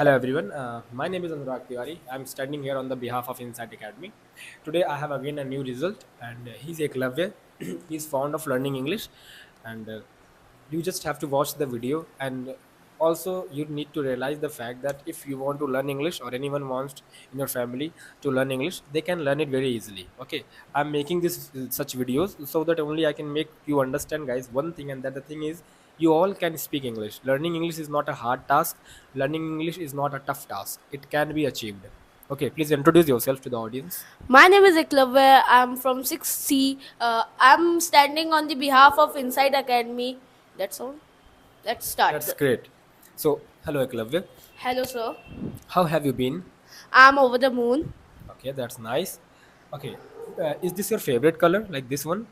Hello everyone, my name is Anurag Tiwari. I'm standing here on the behalf of Insight Academy. Today I have again a new result and he's Eklavya. He's fond of learning English and you just have to watch the video and also you need to realize the fact that if you want to learn English or anyone wants in your family to learn English, they can learn it very easily. Okay, I'm making this such videos so that only I can make you understand guys one thing, and that the thing is you all can speak English. Learning English is not a hard task. Learning English is not a tough task. It can be achieved. Okay, please introduce yourself to the audience. My name is Eklavya. I'm from 6C. I'm standing on the behalf of Inside Academy. That's all. Let's start. That's great. So, hello Eklavya. Hello, sir. How have you been? I'm over the moon. Okay, that's nice. Okay, is this your favorite color, like this one?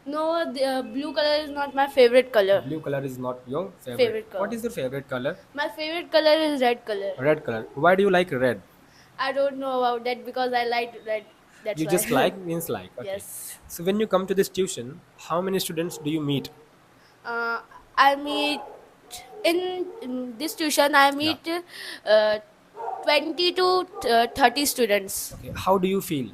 No, the blue color is not my favorite color. Blue color is not your favorite. Favorite What color. is your favorite color? My favorite color is red color. Red color. Why do you like red? I don't know about that because I like red. That's You why. just like means like. Okay. Yes. So when you come to this tuition, how many students do you meet? Uh, I meet in this tuition. I Yeah. meet 20 to 30 students. Okay. How do you feel?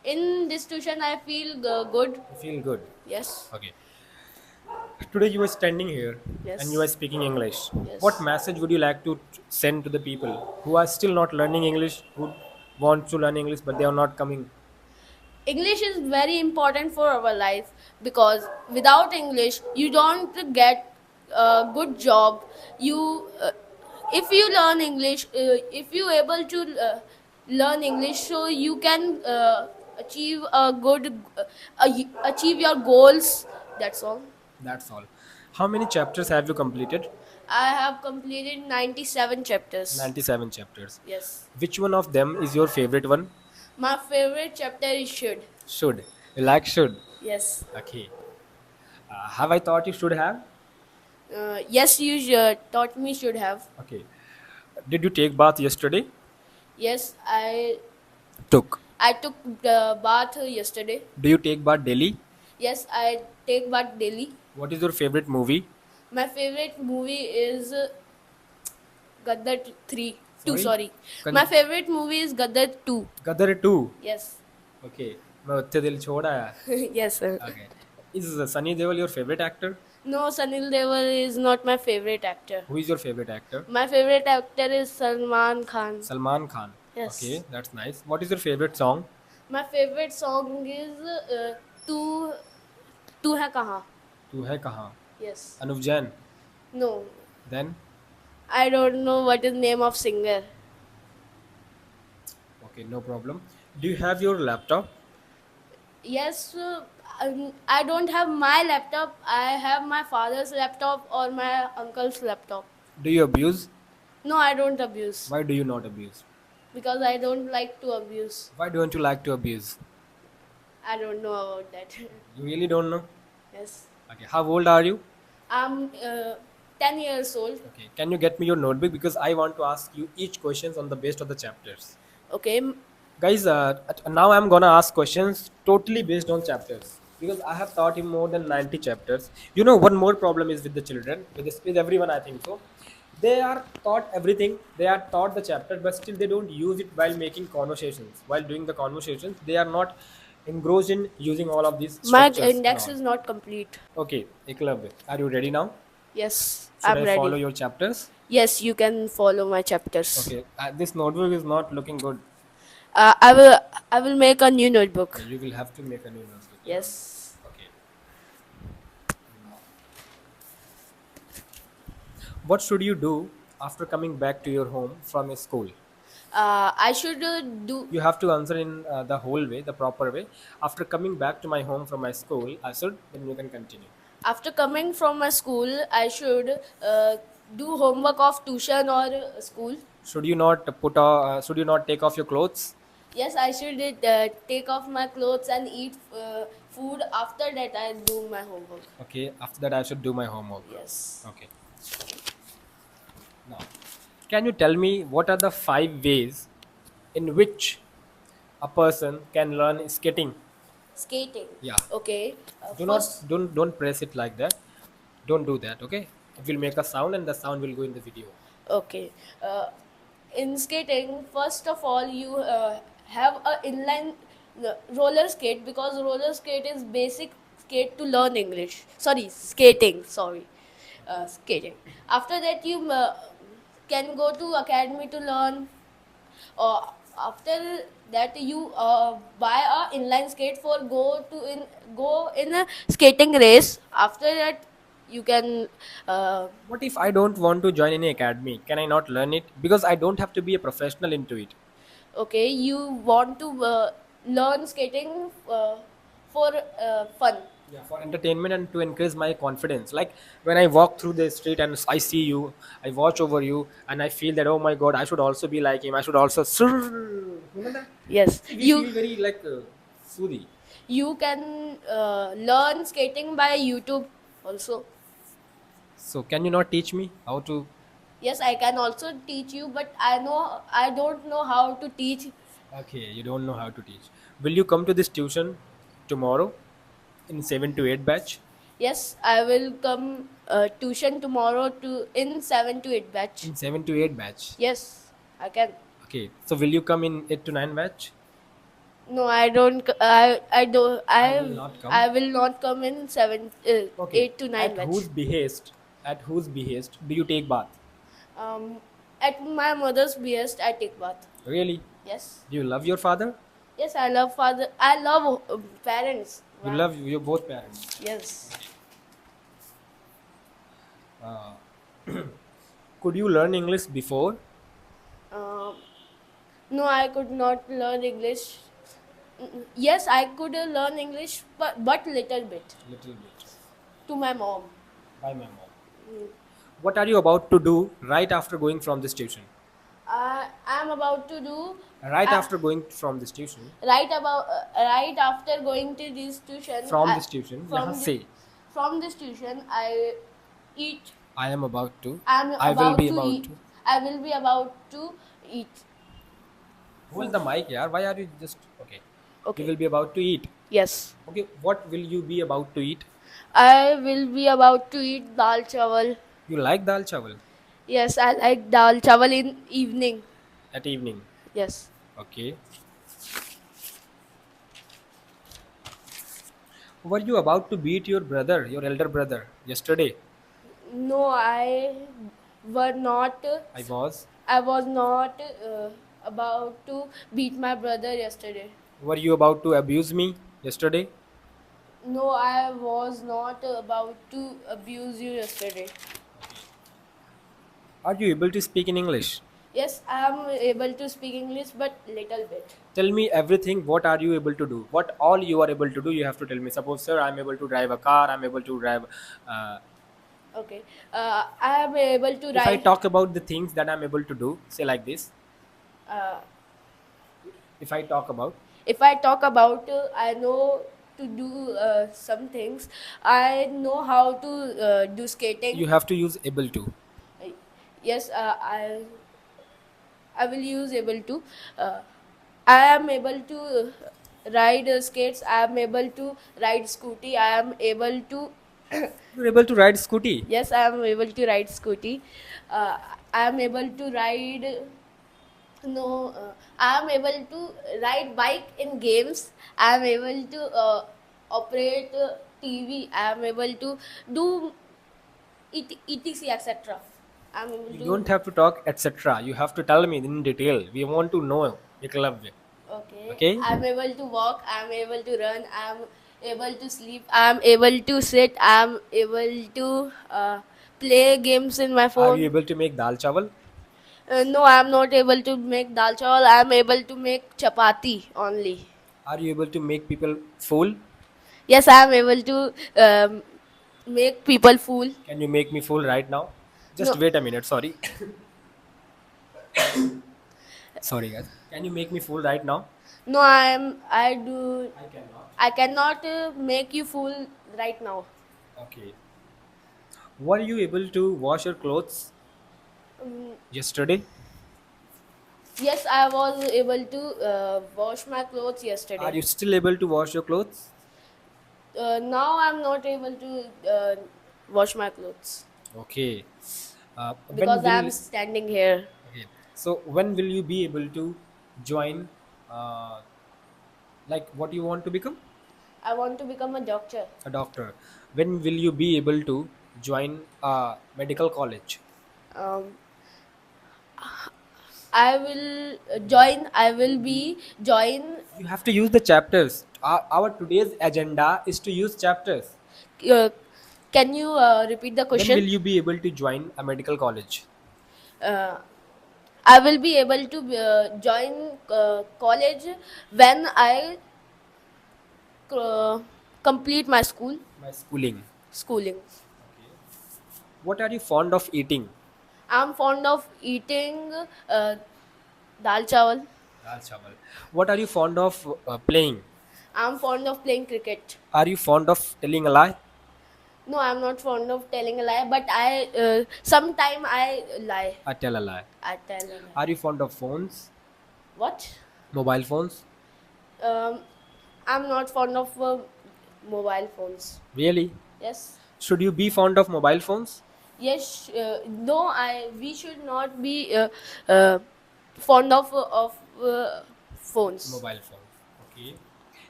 In this tuition, I feel good. You feel good. Yes. Okay. Today you are standing here and you are Yes. speaking English. What Yes. message would you like to send to the people who are still not learning English, who want to learn English but they are not coming? English is very important for our life because without English, you don't get a good job. If you learn English, if you able to learn English, so you can achieve a good, achieve your goals. That's all. That's all. How many chapters have you completed? I have completed 97 chapters. 97 chapters. Yes. Which one of them is your favorite one? My favorite chapter is should. Should. You like should. Yes. Okay. Have I thought you should have? Yes, you taught me should have. Okay. Did you take bath yesterday? Yes, I Took. I took the bath yesterday. Do you take bath daily? Yes, I take bath daily. What is your favorite movie? My favorite movie is Gaddar 3. 2, Sorry? sorry. Con- My favorite movie is Gaddar 2. Gadar 2. Yes. Okay. मैं उत्ते दिल छोड़ आया. Yes, sir. Okay. Is Sunny Deol your favorite actor? No, Sanil Deol is not my favorite actor. Who is your favorite actor? My favorite actor is Salman Khan. Salman Khan. Yes. Okay, that's nice. What is your favorite song? My favorite song is Tu Tu Hai Kahan. तू है कहाँ? Yes. Anuv Jain. No, Then I don't know what is name of singer. okay, no problem. Do you have your laptop? Yes, I don't have my laptop. I have my father's laptop or my uncle's laptop. Do you abuse? No, I don't abuse Why do you not abuse? because I don't like to abuse. Why don't you like to abuse? I don't know about that. You really don't know? Yes, Okay, how old are you? I'm 10 years old. Okay, can you get me your notebook because I want to ask you each questions on the based of the chapters. Okay, Guys, now I'm gonna ask questions totally based on chapters because I have taught him more than 90 chapters. You know, one more problem is with the children, with everyone, I think so. They are taught everything, they are taught the chapter, but still they don't use it while making conversations. While doing the conversations, they are not engrossed in using all of these my structures and index all. is not complete. Okay, Eklavya, are you ready now? Yes, Should I'm I follow ready. your chapters? Yes, you can follow my chapters. Okay, this notebook is not looking good. I will. I will make a new notebook. You will have to make a new notebook. Yes. Okay. What should you do after coming back to your home from a school? I should do. You have to answer in the whole way, the proper way. After coming back to my home from my school, I should, then you can continue. After coming from my school, I should do homework of tuition or school. Should you not should you not take off your clothes? Yes, I should take off my clothes and eat food. After that, I do my homework. Okay, after that I should do my homework. Yes. Okay. Now, can you tell me what are the 5 ways in which a person can learn skating? Skating. Yeah. Okay. Do not First, don't press it like that. Don't do that, okay? It will make a sound and the sound will go in the video. Okay. In skating, first of all, you have a inline roller skate, because roller skate is basic skate to learn English. Sorry, skating. Sorry, skating. After that, you can go to academy to learn. Or after that, you buy a inline skate for go in a skating race. After that, you can. What if I don't want to join any academy? Can I not learn it? Because I don't have to be a professional into it. Okay, you want to learn skating for fun. Yeah, for entertainment and to increase my confidence. Like when I walk through the street and I see you, I watch over you, and I feel that oh my god, I should also be like him. I should also. You know that? Yes, See, we feel very like soothy. you can learn skating by YouTube also. So can you not teach me how to? Yes, I can also teach you, but I don't know how to teach. Okay, you don't know how to teach. Will you come to this tuition tomorrow in 7 to 8 batch? Yes, I will come tuition tomorrow to in 7 to 8 batch. In 7 to 8 batch. Yes, I can. Okay, so will you come in 8 to 9 batch? No, I don't. I don't. I will not come. I will not come in Okay. 8 to 9 At batch. whose behest? At whose behest do you take bath? Um, at my mother's behest, I take bath. Really? Yes. Do you love your father? Yes, I love father. I love parents. You Wow. love your both parents. Yes. Uh, could you learn English before? Um, no, I could not learn English. Yes, I could learn English, but little bit Little bit. to my mom. By my mom. What are you about to do right after going from this tuition? I am about to do Right uh, after going from this tuition. right after going to this tuition. From this tuition. From यहाँ the, से. from this tuition, I eat. I am about to. I'm I will about be to about eat. to. I will be about to eat. Hold the mic, yaar. Why are you just okay? You Okay. will be about to eat. Yes. Okay, what will you be about to eat? I will be about to eat dal chawal. You like dal chawal Yes, I like dal chawal in evening. at evening. Yes. Okay. Were you about to beat your brother, your elder brother, yesterday? No, were not. I was. I was not about to beat my brother yesterday. Were you about to abuse me yesterday? No, I was not about to abuse you yesterday. Are you able to speak in English? Yes, I am able to speak English, but little bit. Tell me everything. What are you able to do? What all you are able to do, you have to tell me. Suppose, sir, I'm able to drive a car, I'm able to drive. Uh, Okay. I am able to if I write. talk about the things that I'm able to do, say like this. Uh, If I talk about, if I talk about, I know to do some things. I know how to do skating. you have to use able to. Uh, yes, I will use able to. Uh, I am able to ride skates. I am able to ride scooty. I am able to. You're able to ride scooty. Yes, I am able to ride scooty. Uh, I am able to ride. No, I am able to ride bike in games. I am able to operate TV. I am able to do etc etc. I am able You to. don't have to talk, etc. You have to tell me in detail. We want to know. Eklavya. Okay. Okay? I'm able to walk. I'm able to run. I'm able to sleep. I'm able to sit. I'm able to play games in my Are you phone. able to make dal chawal? No, I'm not able to make dal chawal. I'm able to make chapati only. Are you able to make people fool? Yes, I'm able to make people fool. Can you make me fool right now? Just No, wait a minute. Sorry. Sorry, guys. Can you make me fool right now? no, I do. I cannot. I cannot make you fool right now. Okay. Were you able to wash your clothes Um, yesterday? yes, I was able to wash my clothes Are yesterday. you still able to wash your clothes? Now I'm not able to wash my clothes. Okay. When because will I'm standing here. okay? So when will you be able to join? Uh, like what you want to become? I want to become a doctor. A doctor. When will you be able to join a medical college? Um, I will join. I will be join. You have to use the chapters. Our today's agenda is to use chapters. Uh, can you repeat the When will question? you be able to join a medical college? Uh, I will be able to join college when I uh, complete my My schooling. schooling. Okay. What are you fond of eating? I'm fond of eating dal chawal. Dal chawal. What are you fond of playing? I'm fond of playing cricket. Are you fond of telling a lie? No, I'm not fond of telling a lie, but I sometime I lie. I tell a lie. I tell a lie. Are you fond of phones? What? Mobile phones? Um, I'm not fond of mobile phones. Really? Yes. Should you be fond of mobile phones? Yes. No, I. We should not be uh, fond of phones. Mobile phones. Okay.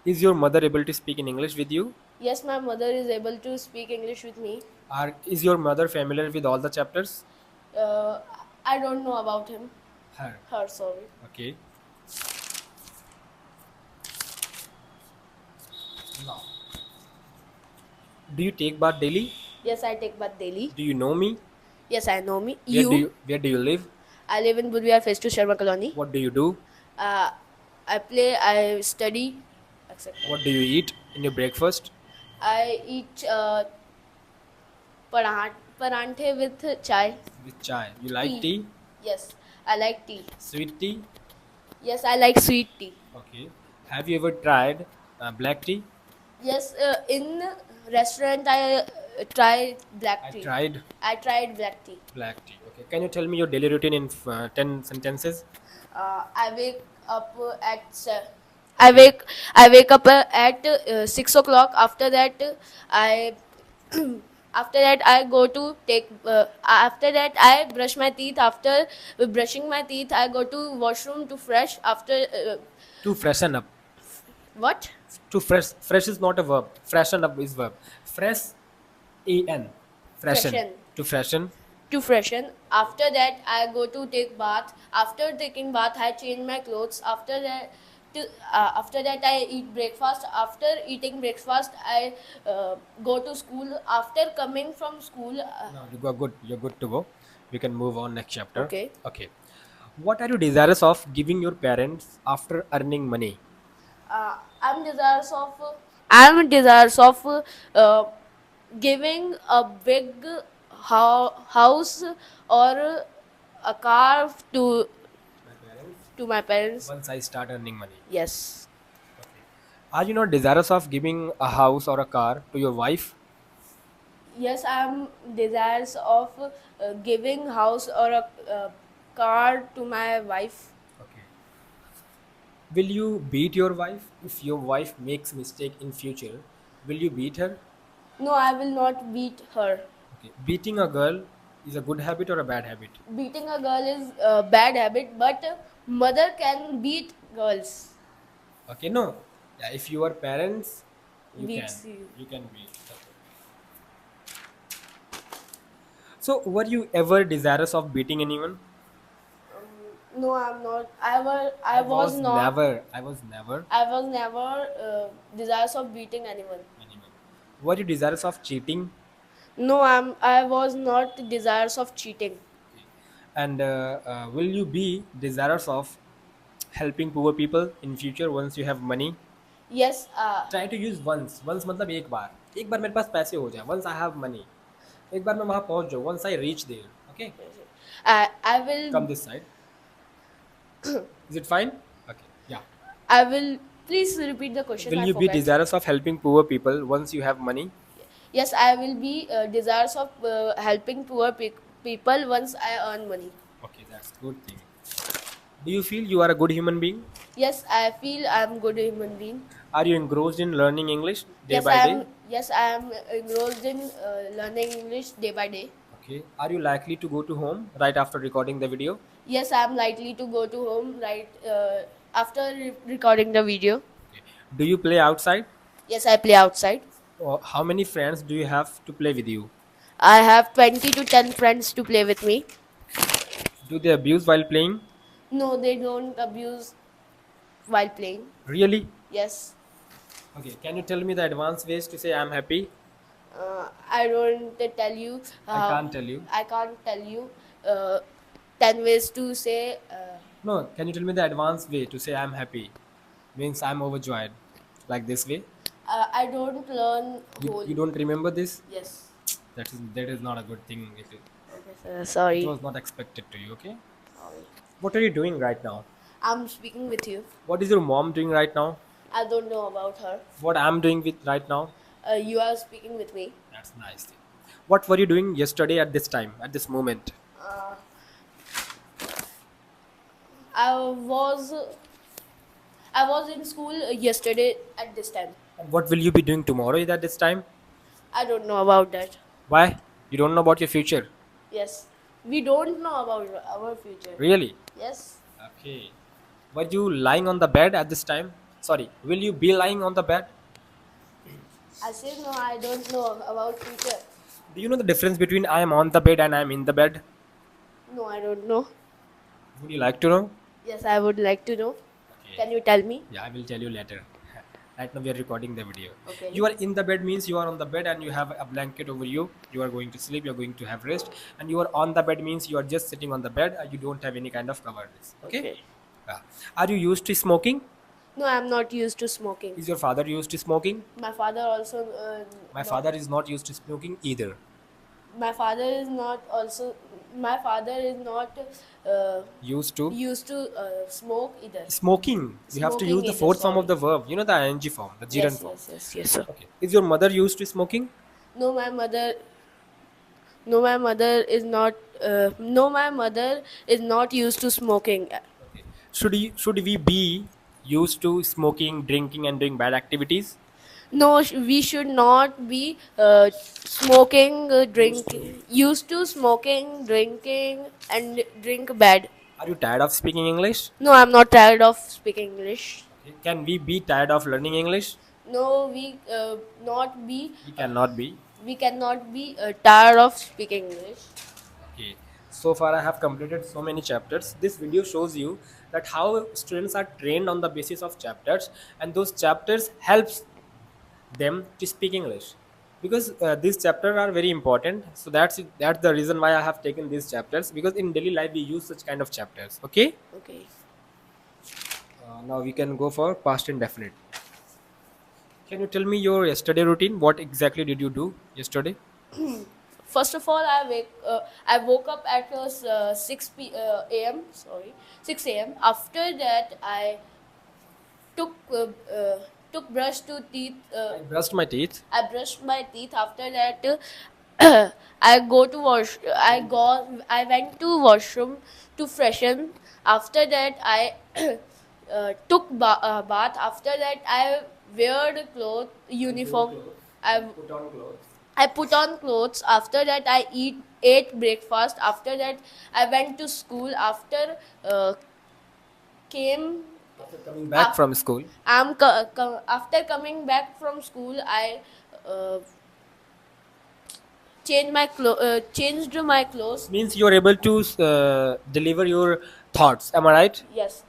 Is your mother able to speak in English with you? Yes, my mother is able to speak English with me. Is your mother familiar with all the chapters? Uh, I don't know about him. Her. Her, sorry. Okay. Now, do you take bath daily? Yes, I take bath daily. Do you know me? Yes, I know me. Where do you live? I live in Budwaya Phase 2 Sharma Colony. What do you do? Uh, I play, I study, etc. What do you eat in your breakfast? I eat paranthe with chai. With chai. You like Tea. tea? Yes, I like tea. Sweet tea? Yes, I like sweet tea. Okay. Have you ever tried black tea? Yes, in restaurant I try black I tea. tried I tried black tea. black tea. Okay. Can you tell me your daily routine in 10 sentences? I wake up at I wake up at 6 o'clock. After that, I after that I go to take. After that, I brush my teeth. After brushing my teeth, I go to washroom to fresh. After To freshen up. what? To fresh. Fresh is not a verb. Freshen up is verb. Fresh, an. Freshen. Freshen. To freshen. To freshen. After that, I go to take bath. After taking bath, I change my clothes. After that, I eat breakfast. After eating breakfast, I go to school. After coming from school, No, you are good. You're good to go. We can move on next chapter. okay. Okay. What are you desirous of giving your parents after earning money? I'm desirous of uh, giving a big house or a car My parents. to my parents. Once I start earning money. Yes. Okay. Are you not desirous of giving a house or a car to your wife? Yes, I'm desirous of giving house or a car to my wife. Okay. Will you beat your wife if your wife makes mistake in future? Will you beat her? No, I will not beat her. Okay. Beating a girl is a good habit or a bad habit? Beating a girl is a bad habit, but mother can beat girls. Okay, no. Yeah, if you are parents, you can. Beats you. You can beat. Okay. So, were you ever desirous of beating anyone? No, I'm not. I was not. Never. I was never I was never desirous of beating anyone. anyone. Were you desirous of cheating? No, I was not desirous of cheating. Okay. And will you be desirous of helping poor people in future once you have money? Yes, Try to use once मतलब एक बार मेरे पास पैसे हो जाए once I have money, एक बार मैं वहाँ पहुँच जाऊँ once I reach there. Okay, I come will this side. Is it fine? Okay, yeah. I will please repeat the question. Will I you be forgot. desirous of helping poor people once you have money? Yes, I will be desirous of helping poor people once I earn money. Okay, that's good thing. Do you feel you are a good human being? Yes, I feel I'm good human being. Are you engrossed in learning English day Yes, by I day? am. Yes, I am enrolled in learning English day by day. Okay. Are you likely to go to home right after recording the video? Yes, I'm likely to go to home right after recording the video. Okay. Do you play outside? Yes, I play outside. Or how many friends do you have to play with you? I have 20 to 10 friends to play with me. Do they abuse while playing? No, they don't abuse while playing. Really? Yes. Okay. Can you tell me the advanced ways to say I'm happy? I don't tell you. I can't tell you. I can't tell you 10 ways to say. No, can you tell me the advanced way to say I'm happy? Means I'm overjoyed. Like this way? I don't learn You whole. don't remember this? Yes. That is not a good thing. Okay, sir. It Sorry. was not expected to you, okay? Sorry. What are you doing right now? I'm speaking with you. What is your mom doing right now? I don't know about her. What I'm doing with right now? You are speaking with me. That's nice thing. What were you doing yesterday at this time, at this moment? Uh, I was I was in school yesterday at this time. And what will you be doing tomorrow at this time? I don't know about that. Why? You don't know about your future. Yes. We don't know about our future. Really? Yes. Okay. Were you lying on the bed at this time? Sorry, will you be lying on the bed? I said no, I don't know about future. Do you know the difference between I am on the bed and I am in the bed? No, I don't know. Would you like to know? Yes, I would like to know. Okay. Can you tell me? Yeah, I will tell you later. Right now we are recording the video. Okay. You are in the bed means you are on the bed and you have a blanket over you. You are going to sleep. You are going to have rest. And you are on the bed means you are just sitting on the bed. You don't have any kind of coverness. Okay. Yeah. Are you used to smoking? No, I'm not used to smoking. Is your father used to smoking? My father also. My not- father is not used to smoking either. My father is not also. My father is not Used to used to smoke either. smoking. You have to Smoking use the either, fourth form of sorry. the verb. You know the ing form, the gerund Yes, form. yes, sir. Okay. Is your mother used to smoking? No, my mother. No, my mother is not. No, my mother is not used to smoking. Okay. Should we be used to smoking, drinking, and doing bad activities? No, we should not be smoking, drinking. Used to smoking, drinking, and drink bad. Are you tired of speaking English? No, I'm not tired of speaking English. Can we be tired of learning English? No, we not be. We cannot be. We cannot be tired of speaking English. Okay. So far, I have completed so many chapters. This video shows you that how students are trained on the basis of chapters, and those chapters helps them to speak English. Because these chapters are very important. So that's the reason why I have taken these chapters. Because in daily life we use such kind of chapters. Okay. Okay. Now we can go for past indefinite. Can you tell me your yesterday routine? What exactly did you do yesterday? First of all, I woke up at 6 a.m. Sorry, 6 a.m. After that, I took took brush to teeth. I brushed my teeth. I brushed my teeth. After that, I go to wash. I went to washroom to freshen. After that, I took bath. After that, I wear the clothes uniform. I Put on clothes. I put on clothes. After that, I ate breakfast. After that, I went to school. After came After coming back from school. after coming back from school, I uh, changed my clothes. Means you are able to deliver your thoughts. Am I right? Yes,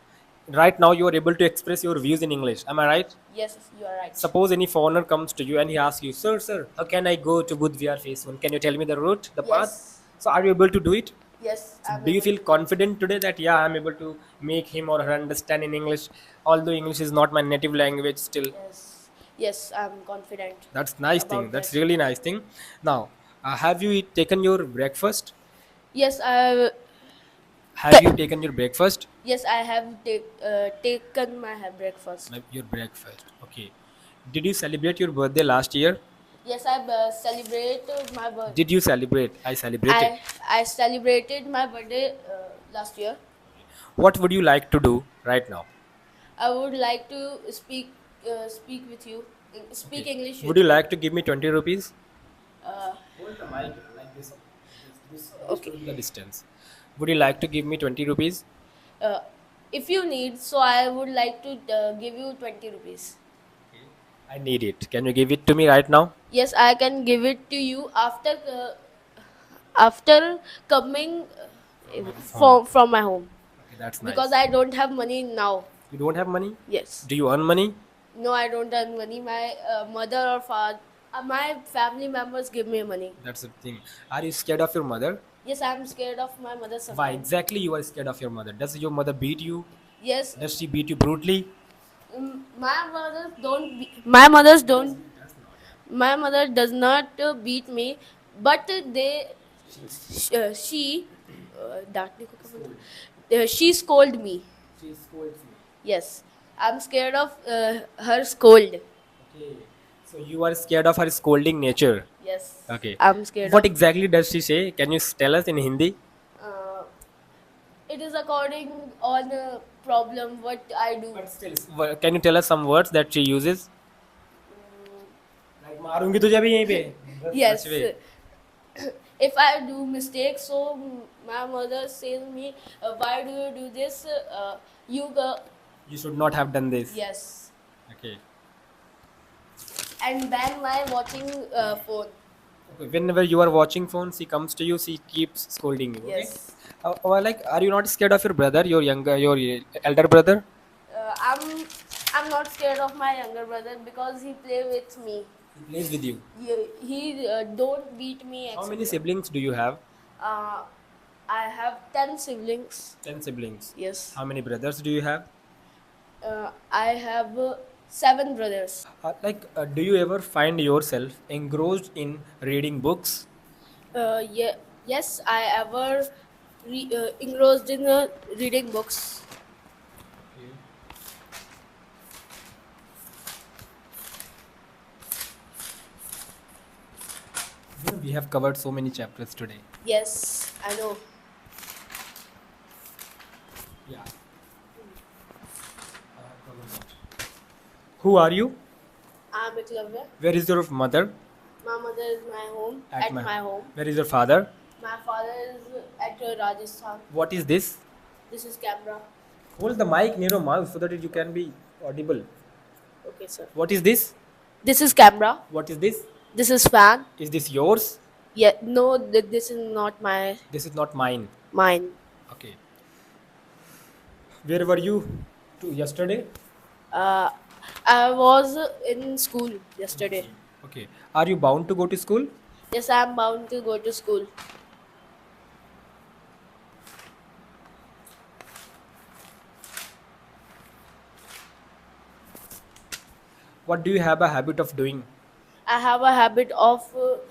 Right now you are able to express your views in English. Am I right? yes, you are right. Suppose any foreigner comes to you and he asks you, sir, how can I go to Budh Vihar phase 1? Can you tell me the route, the path? Yes. So are you able to do it? Yes, I'm Do you able- feel confident today that yeah, I'm able to make him or her understand in English, although English is not my native language still? Yes, yes, I'm confident. That's nice About thing. That's that. really nice thing. Now, have you taken your breakfast? Yes, I Have you taken your breakfast? yes I have taken my breakfast. Your breakfast. Okay. Did you celebrate your birthday last year? Yes, I celebrated my birthday. Did you celebrate? I celebrated. I celebrated my birthday last year. What would you like to do right now? I would like to speak with you. Speak English. Would you like to give me 20 rupees? Uh, Hold the mic like this. This Okay. will be the distance. Would you like to give me 20 rupees? Uh, if you need, so I would like to give you 20 rupees. I need it. Can you give it to me right now? Yes, I can give it to you after coming Home. from my home Okay, that's because nice. I don't have money now. You don't have money? Yes. Do you earn money? No, I don't earn money. My mother or father, my family members give me money. That's the thing. Are you scared of your mother? Yes, I'm scared of my mother Why sometimes. exactly you are scared of your mother? Does your mother beat you? Yes, Does she beat you brutally? My mothers don't. My mother does not beat me, but she डांटने को क्या बोलते हैं? She scold me. She scolds me. Yes, I'm scared of her scold. Okay. So you are scared of her scolding nature. Yes, Okay. I'm scared What of. exactly does she say? Can you tell us in Hindi? Uh, it is according on a problem what I do. But still, can you tell us some words that she uses? Like मारूंगी तुझे भी यहीं पे. बस Yes. सच में. If I do mistakes, so my mother says me, why do you do this? You go. You should not have done this. Yes. Okay. And ban my watching phone. Okay. Whenever you are watching phone, she comes to you. She keeps scolding you. Okay. Yes. Like, are you not scared of your brother, your elder brother? Uh, I'm I'm not scared of my younger brother because he play with me. He plays with you. He don't beat me. How many etc. siblings do you have? Uh, I have 10 siblings. 10 siblings. Yes. How many brothers do you have? I have 7 brothers. Do you ever find yourself engrossed in reading books? Yeah, yes, I ever engrossed in reading books. We have covered so many chapters today. Yes, I know. Yeah. Who are you? I'm Eklavya. Where is your mother? My mother is my home at my home. Where is your father? My father is at Rajasthan. What is this? This is camera. Hold the mic near your mouth so that you can be audible. Okay, sir. What is this? This is camera. What is this? This is fan. Is this yours? Yeah, no, this is not This is not mine. mine. Okay. Where were you yesterday? Uh, I was in school yesterday. Okay. Are you bound to go to school? Yes, I'm bound to go to school. What do you have a habit of doing? I have a habit of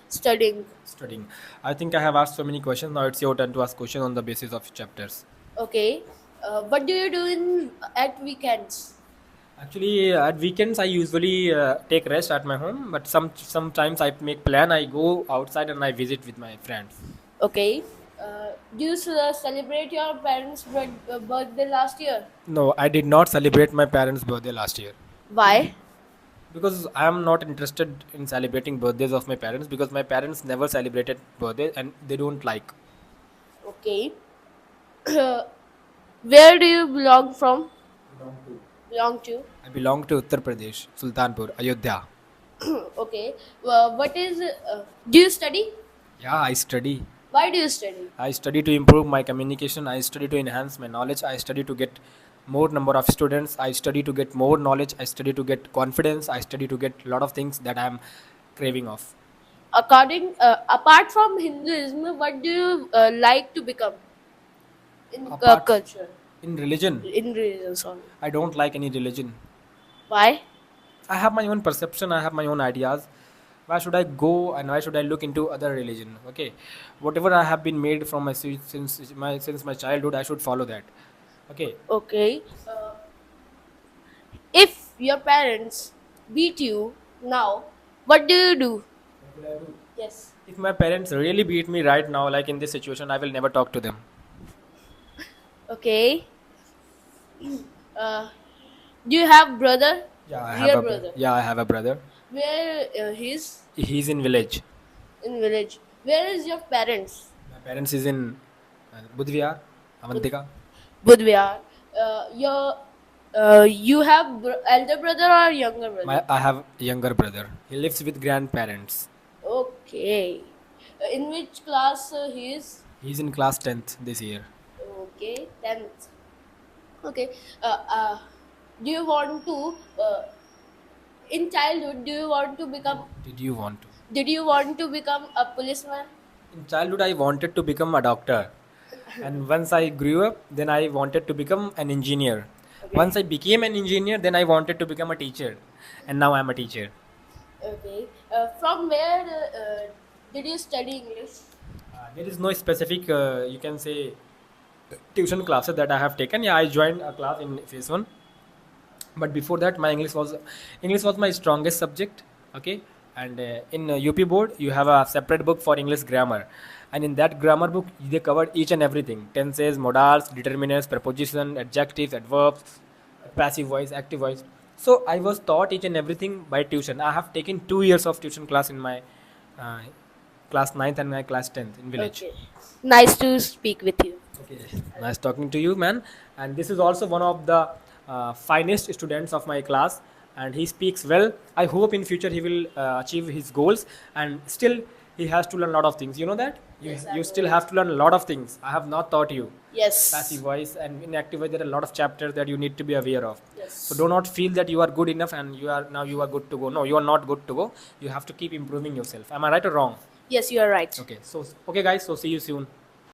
studying. Studying. I think I have asked so many questions. Now it's your turn to ask questions on the basis of chapters. Okay. What do you do at weekends? Actually, at weekends I usually take rest at my home, but sometimes I make plan. I go outside and I visit with my friends. Okay. Do you celebrate your parents' birthday last year? No, I did not celebrate my parents' birthday last year Why? because I am not interested in celebrating birthdays of my parents because my parents never celebrated birthday and they don't like. Okay. Where do you belong from? Belong to? I belong to Uttar Pradesh, Sultanpur, Ayodhya. Okay. What is? Do you study? Yeah, I study. Why do you study? I study to improve my communication. I study to enhance my knowledge. I study to get more number of students. I study to get more knowledge. I study to get confidence. I study to get a lot of things that I am craving of. Apart from Hinduism, what do you like to become in Apart- culture? In religion, In religion, sorry. I don't like any religion. Why? I have my own perception. I have my own ideas. Why should I go and why should I look into other religion? Okay, whatever I have been made from since my childhood, I should follow that. Okay, Okay. If your parents beat you now, what do you do? Yes. if my parents really beat me right now, like in this situation, I will never talk to them. Okay. Do you have brother? Yeah, I Real have a brother. yeah, I have a brother. Where he's He's in village. in village. Where is your parents? My Parents is in Budhviyar, Avantika. Budhviyar. You have elder brother or younger brother? I have younger brother. He lives with grandparents. Okay. In which class he is? He's in class 10th this year. Okay, 10th. Okay. Uh, uh, do you want to, in childhood, do you want to become, Did you want to? did you want to become a policeman? In childhood, I wanted to become a doctor. And once I grew up, then I wanted to become an engineer. Okay. Once I became an engineer, then I wanted to become a teacher. And now I'm a teacher. Okay. From where did you study English? There is no specific, you can say, tuition classes that I have taken. Yeah, I joined a class in phase one, but before that, my English was my strongest subject. Okay, and in UP board, you have a separate book for English grammar, and in that grammar book, they covered each and everything: tenses, modals, determinants, preposition, adjectives, adverbs, passive voice, active voice. So I was taught each and everything by tuition. I have taken 2 years of tuition class in my uh, class ninth and my class 10th in village. Okay. Nice to speak with you. Okay, nice talking to you, man. And this is also one of the finest students of my class, and he speaks well. I hope in future he will achieve his goals, and still he has to learn a lot of things. You know that Yes, I you know still that. have to learn a lot of things. I have not taught you Yes. passive voice and in active voice. There are a lot of chapters that you need to be aware of. Yes. So do not feel that you are good enough and you are good to go. No, you are not good to go. You have to keep improving yourself. Am I right or wrong? Yes, you are right. Okay, so okay, guys. So see you soon.